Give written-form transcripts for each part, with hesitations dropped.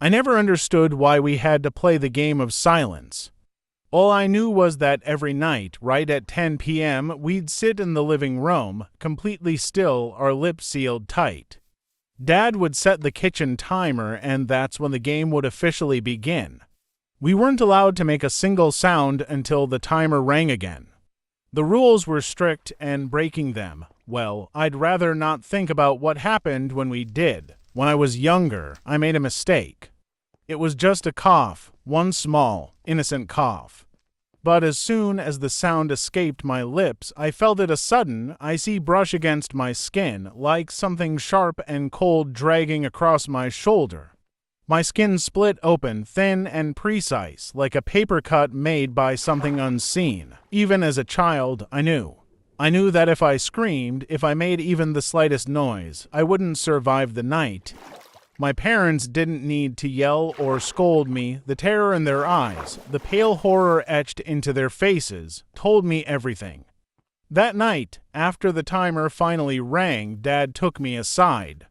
I never understood why we had to play the game of silence. All I knew was that every night, right at 10 p.m., we'd sit in the living room, completely still, our lips sealed tight. Dad would set the kitchen timer, and that's when the game would officially begin. We weren't allowed to make a single sound until the timer rang again. The rules were strict, and breaking them, well, I'd rather not think about what happened when we did. When I was younger, I made a mistake. It was just a cough, one small, innocent cough. But as soon as the sound escaped my lips, I felt it a sudden, icy brush against my skin, like something sharp and cold dragging across my shoulder. My skin split open, thin and precise, like a paper cut made by something unseen. Even as a child, I knew. I knew that if I screamed, if I made even the slightest noise, I wouldn't survive the night. My parents didn't need to yell or scold me. The terror in their eyes, the pale horror etched into their faces, told me everything. That night, after the timer finally rang, Dad took me aside.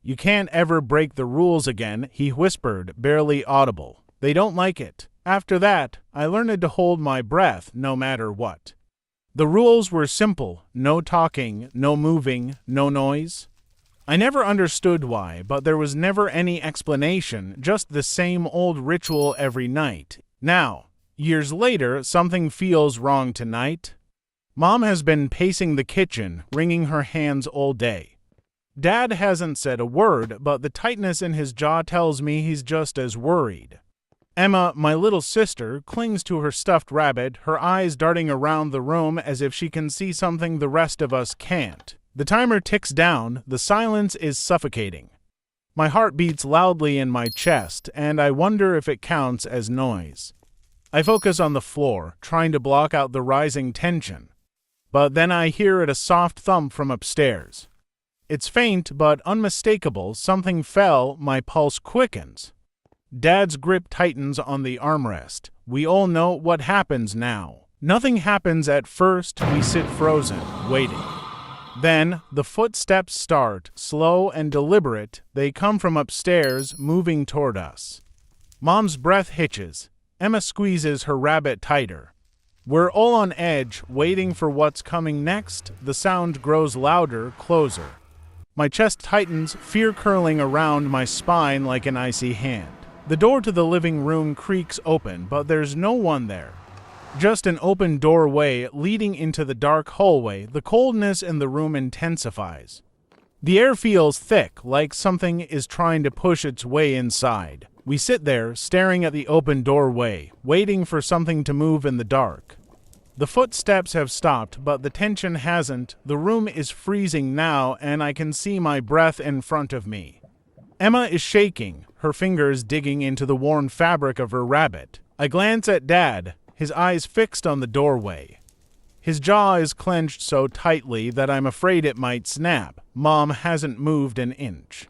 "You can't ever break the rules again," he whispered, barely audible. "They don't like it." After that, I learned to hold my breath no matter what. The rules were simple: no talking, no moving, no noise. I never understood why, but there was never any explanation, just the same old ritual every night. Now, years later, something feels wrong tonight. Mom has been pacing the kitchen, wringing her hands all day. Dad hasn't said a word, but the tightness in his jaw tells me he's just as worried. Emma, my little sister, clings to her stuffed rabbit, her eyes darting around the room as if she can see something the rest of us can't. The timer ticks down, the silence is suffocating. My heart beats loudly in my chest, and I wonder if it counts as noise. I focus on the floor, trying to block out the rising tension. But then I hear a soft thump from upstairs. It's faint but unmistakable. Something fell, my pulse quickens. Dad's grip tightens on the armrest. We all know what happens now. Nothing happens at first. We sit frozen, waiting. Then, the footsteps start, slow and deliberate. They come from upstairs, moving toward us. Mom's breath hitches. Emma squeezes her rabbit tighter. We're all on edge, waiting for what's coming next. The sound grows louder, closer. My chest tightens, fear curling around my spine like an icy hand. The door to the living room creaks open, but there's no one there. Just an open doorway leading into the dark hallway. The coldness in the room intensifies. The air feels thick, like something is trying to push its way inside. We sit there, staring at the open doorway, waiting for something to move in the dark. The footsteps have stopped, but the tension hasn't. The room is freezing now, and I can see my breath in front of me. Emma is shaking, her fingers digging into the worn fabric of her rabbit. I glance at Dad, his eyes fixed on the doorway. His jaw is clenched so tightly that I'm afraid it might snap. Mom hasn't moved an inch.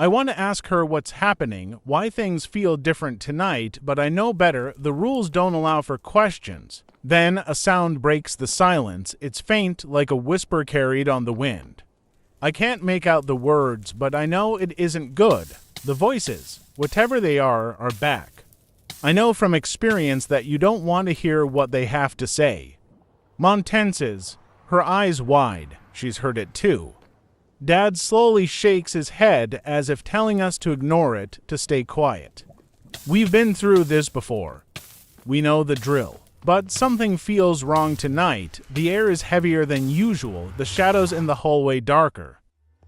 I want to ask her what's happening, why things feel different tonight, but I know better. The rules don't allow for questions. Then a sound breaks the silence. It's faint, like a whisper carried on the wind. I can't make out the words, but I know it isn't good. The voices, whatever they are back. I know from experience that you don't want to hear what they have to say. Mom tenses, her eyes wide. She's heard it too. Dad slowly shakes his head as if telling us to ignore it, to stay quiet. We've been through this before. We know the drill. But something feels wrong tonight. The air is heavier than usual, the shadows in the hallway darker.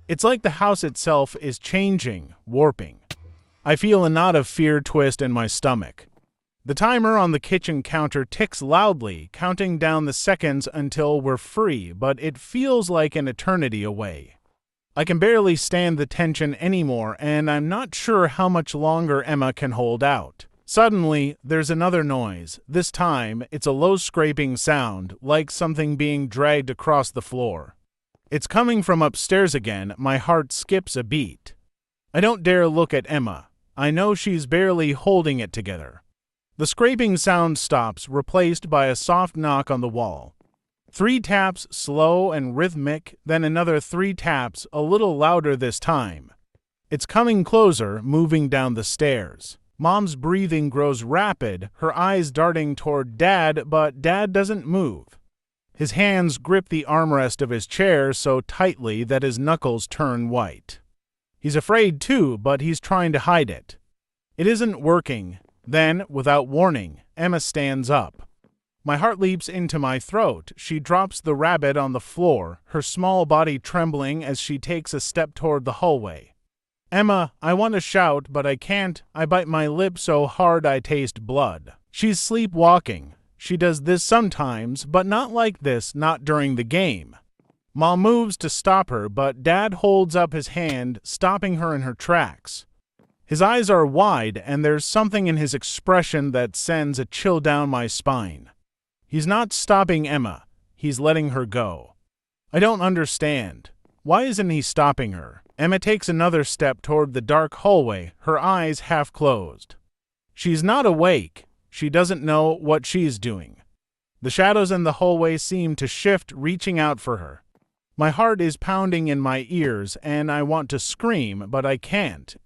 It's like the house itself is changing, warping. I feel a knot of fear twist in my stomach. The timer on the kitchen counter ticks loudly, counting down the seconds until we're free, but it feels like an eternity away. I can barely stand the tension anymore, and I'm not sure how much longer Emma can hold out. Suddenly, there's another noise. This time, it's a low scraping sound, like something being dragged across the floor. It's coming from upstairs again. My heart skips a beat. I don't dare look at Emma. I know she's barely holding it together. The scraping sound stops, replaced by a soft knock on the wall. 3 taps, slow and rhythmic, then another 3 taps, a little louder this time. It's coming closer, moving down the stairs. Mom's breathing grows rapid, her eyes darting toward Dad, but Dad doesn't move. His hands grip the armrest of his chair so tightly that his knuckles turn white. He's afraid too, but he's trying to hide it. It isn't working. Then, without warning, Emma stands up. My heart leaps into my throat. She drops the rabbit on the floor, her small body trembling as she takes a step toward the hallway. Emma, I want to shout, but I can't. I bite my lip so hard I taste blood. She's sleepwalking. She does this sometimes, but not like this, not during the game. Mom moves to stop her, but Dad holds up his hand, stopping her in her tracks. His eyes are wide, and there's something in his expression that sends a chill down my spine. He's not stopping Emma. He's letting her go. I don't understand. Why isn't he stopping her? Emma takes another step toward the dark hallway, her eyes half closed. She's not awake. She doesn't know what she's doing. The shadows in the hallway seem to shift, reaching out for her. My heart is pounding in my ears, and I want to scream, but I can't.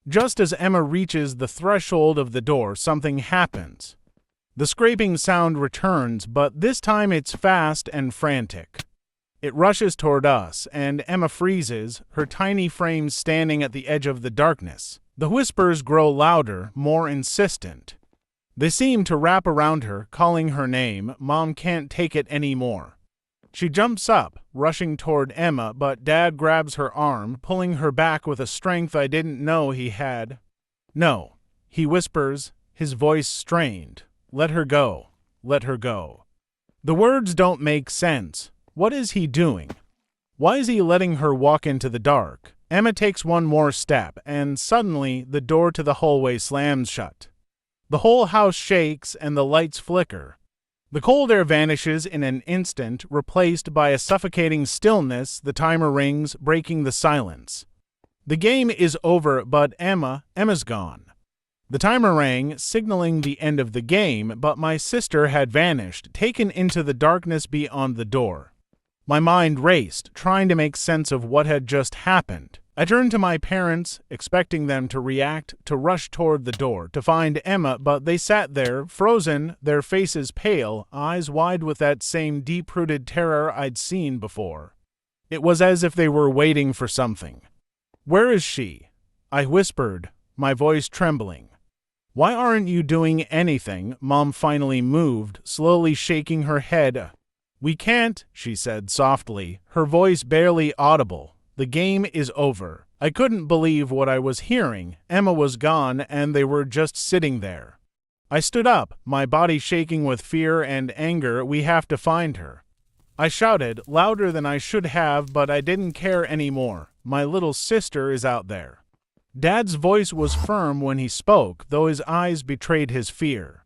Just as Emma reaches the threshold of the door, something happens. The scraping sound returns, but this time it's fast and frantic. It rushes toward us, and Emma freezes, her tiny frame standing at the edge of the darkness. The whispers grow louder, more insistent. They seem to wrap around her, calling her name. Mom can't take it anymore. She jumps up, rushing toward Emma, but Dad grabs her arm, pulling her back with a strength I didn't know he had. No, he whispers, his voice strained. Let her go. Let her go. The words don't make sense. What is he doing? Why is he letting her walk into the dark? Emma takes one more step, and suddenly the door to the hallway slams shut. The whole house shakes and the lights flicker. The cold air vanishes in an instant, replaced by a suffocating stillness. The timer rings, breaking the silence. The game is over, but Emma's gone. The timer rang, signaling the end of the game, but my sister had vanished, taken into the darkness beyond the door. My mind raced, trying to make sense of what had just happened. I turned to my parents, expecting them to react, to rush toward the door, to find Emma, but they sat there, frozen, their faces pale, eyes wide with that same deep-rooted terror I'd seen before. It was as if they were waiting for something. "Where is she?" I whispered, my voice trembling. "Why aren't you doing anything?" Mom finally moved, slowly shaking her head. "We can't," she said softly, her voice barely audible. "The game is over." I couldn't believe what I was hearing. Emma was gone, and they were just sitting there. I stood up, my body shaking with fear and anger. "We have to find her." I shouted, louder than I should have, but I didn't care anymore. "My little sister is out there." Dad's voice was firm when he spoke, though his eyes betrayed his fear.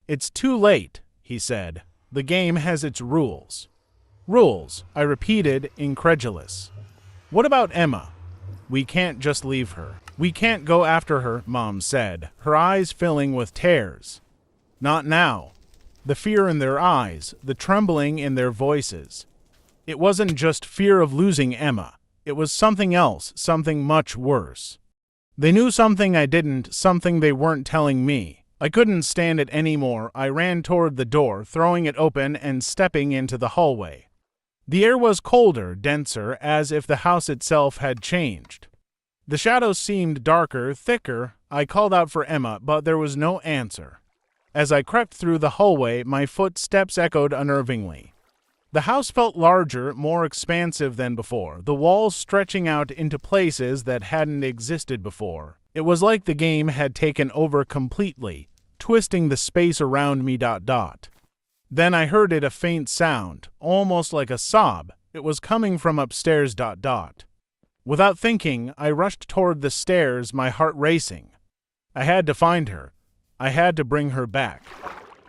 "It's too late," he said. "The game has its rules." "Rules," I repeated, incredulous. "What about Emma?" "We can't just leave her. We can't go after her," Mom said, her eyes filling with tears. "Not now." The fear in their eyes, the trembling in their voices. It wasn't just fear of losing Emma. It was something else, something much worse. They knew something I didn't, something they weren't telling me. I couldn't stand it anymore. I ran toward the door, throwing it open and stepping into the hallway. The air was colder, denser, as if the house itself had changed. The shadows seemed darker, thicker. I called out for Emma, but there was no answer. As I crept through the hallway, my footsteps echoed unnervingly. The house felt larger, more expansive than before, the walls stretching out into places that hadn't existed before. It was like the game had taken over completely, twisting the space around me. Then I heard a faint sound, almost like a sob. It was coming from upstairs. Without thinking, I rushed toward the stairs, my heart racing. I had to find her. I had to bring her back.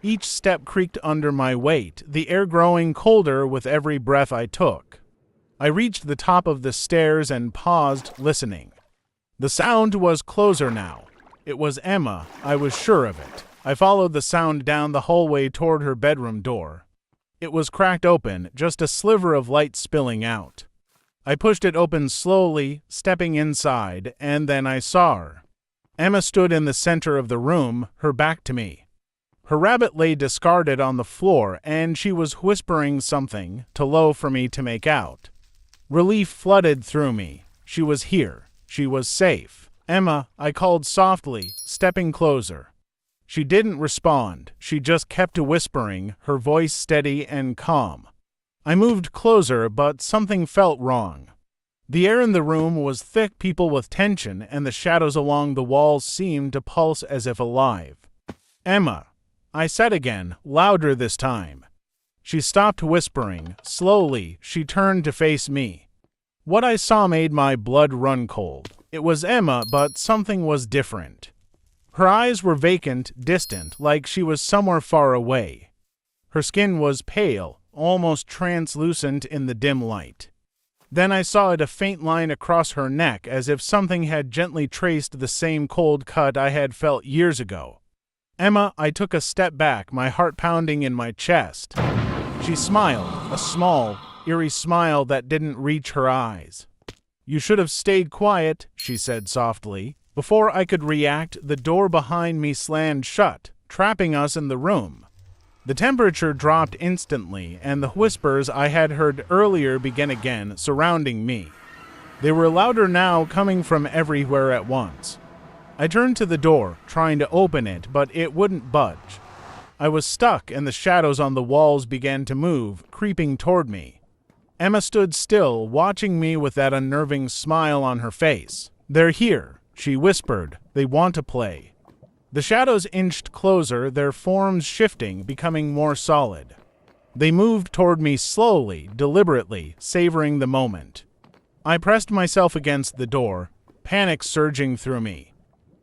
Each step creaked under my weight, the air growing colder with every breath I took. I reached the top of the stairs and paused, listening. The sound was closer now. It was Emma, I was sure of it. I followed the sound down the hallway toward her bedroom door. It was cracked open, just a sliver of light spilling out. I pushed it open slowly, stepping inside, and then I saw her. Emma stood in the center of the room, her back to me. Her rabbit lay discarded on the floor, and she was whispering something, too low for me to make out. Relief flooded through me. She was here. She was safe. "Emma," I called softly, stepping closer. She didn't respond. She just kept whispering, her voice steady and calm. I moved closer, but something felt wrong. The air in the room was thick, people with tension, and the shadows along the walls seemed to pulse as if alive. "Emma," I said again, louder this time. She stopped whispering. Slowly, she turned to face me. What I saw made my blood run cold. It was Emma, but something was different. Her eyes were vacant, distant, like she was somewhere far away. Her skin was pale, almost translucent in the dim light. Then I saw a faint line across her neck, as if something had gently traced the same cold cut I had felt years ago. "Emma," I took a step back, my heart pounding in my chest. She smiled, a small, eerie smile that didn't reach her eyes. "You should have stayed quiet," she said softly. Before I could react, the door behind me slammed shut, trapping us in the room. The temperature dropped instantly, and the whispers I had heard earlier began again, surrounding me. They were louder now, coming from everywhere at once. I turned to the door, trying to open it, but it wouldn't budge. I was stuck, and the shadows on the walls began to move, creeping toward me. Emma stood still, watching me with that unnerving smile on her face. "They're here," she whispered. "They want to play." The shadows inched closer, their forms shifting, becoming more solid. They moved toward me slowly, deliberately, savoring the moment. I pressed myself against the door, panic surging through me.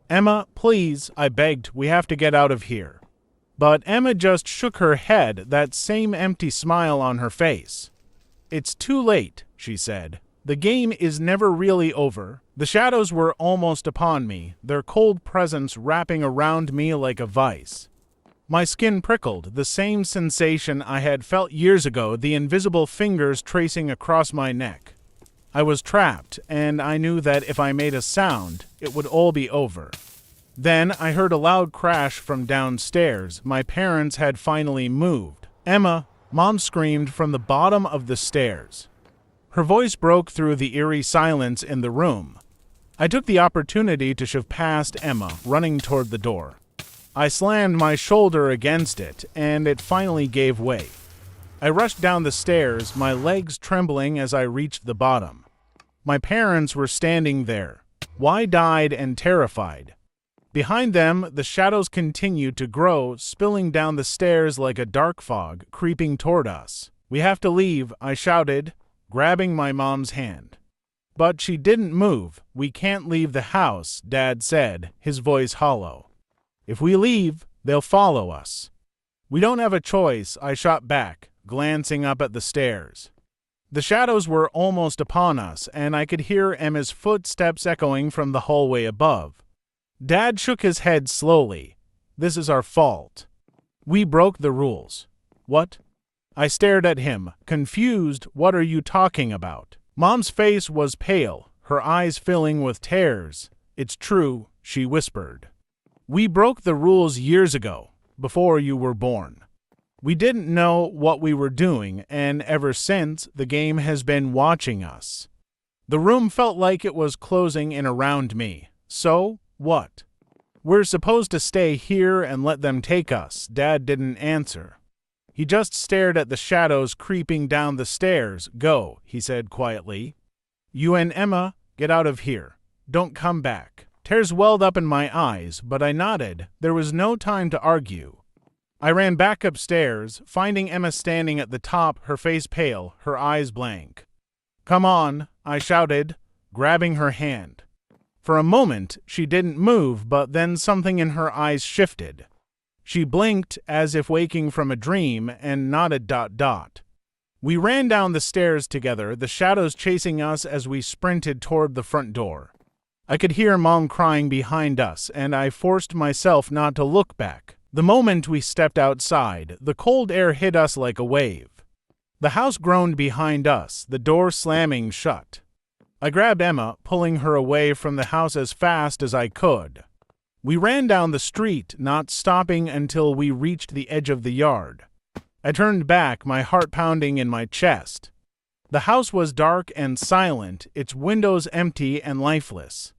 "Emma, please," I begged, "we have to get out of here." But Emma just shook her head, that same empty smile on her face. "It's too late," she said. "The game is never really over." The shadows were almost upon me, their cold presence wrapping around me like a vice. My skin prickled, the same sensation I had felt years ago, the invisible fingers tracing across my neck. I was trapped, and I knew that if I made a sound, it would all be over. Then I heard a loud crash from downstairs. My parents had finally moved. "Emma!" Mom screamed from the bottom of the stairs. Her voice broke through the eerie silence in the room. I took the opportunity to shove past Emma, running toward the door. I slammed my shoulder against it, and it finally gave way. I rushed down the stairs, my legs trembling as I reached the bottom. My parents were standing there, wide-eyed and terrified. Behind them, the shadows continued to grow, spilling down the stairs like a dark fog, creeping toward us. "We have to leave," I shouted, grabbing my mom's hand. But she didn't move. "We can't leave the house," Dad said, his voice hollow. "If we leave, they'll follow us." "We don't have a choice," I shot back, glancing up at the stairs. The shadows were almost upon us, and I could hear Emma's footsteps echoing from the hallway above. Dad shook his head slowly. "This is our fault. We broke the rules." "What?" I stared at him, confused. "What are you talking about?" Mom's face was pale, her eyes filling with tears. "It's true," she whispered. "We broke the rules years ago, before you were born. We didn't know what we were doing, and ever since, the game has been watching us." The room felt like it was closing in around me. "So, what?" "We're supposed to stay here and let them take us." Dad didn't answer. He just stared at the shadows creeping down the stairs. "Go," he said quietly. "You and Emma, get out of here. Don't come back." Tears welled up in my eyes, but I nodded. There was no time to argue. I ran back upstairs, finding Emma standing at the top, her face pale, her eyes blank. "Come on," I shouted, grabbing her hand. For a moment, she didn't move, but then something in her eyes shifted. She blinked as if waking from a dream and nodded. We ran down the stairs together, the shadows chasing us as we sprinted toward the front door. I could hear Mom crying behind us, and I forced myself not to look back. The moment we stepped outside, the cold air hit us like a wave. The house groaned behind us, the door slamming shut. I grabbed Emma, pulling her away from the house as fast as I could. We ran down the street, not stopping until we reached the edge of the yard. I turned back, my heart pounding in my chest. The house was dark and silent, its windows empty and lifeless.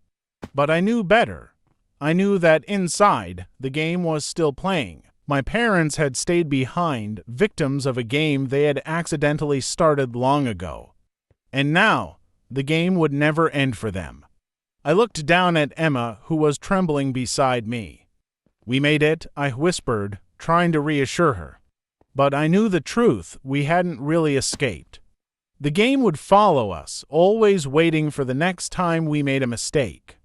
But I knew better. I knew that inside, the game was still playing. My parents had stayed behind, victims of a game they had accidentally started long ago. And now, the game would never end for them. I looked down at Emma, who was trembling beside me. "We made it," I whispered, trying to reassure her. But I knew the truth, we hadn't really escaped. The game would follow us, always waiting for the next time we made a mistake.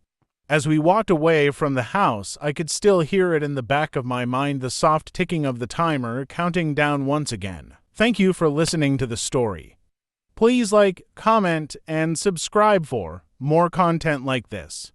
As we walked away from the house, I could still hear it in the back of my mind, the soft ticking of the timer, counting down once again. Thank you for listening to the story. Please like, comment, and subscribe for more content like this.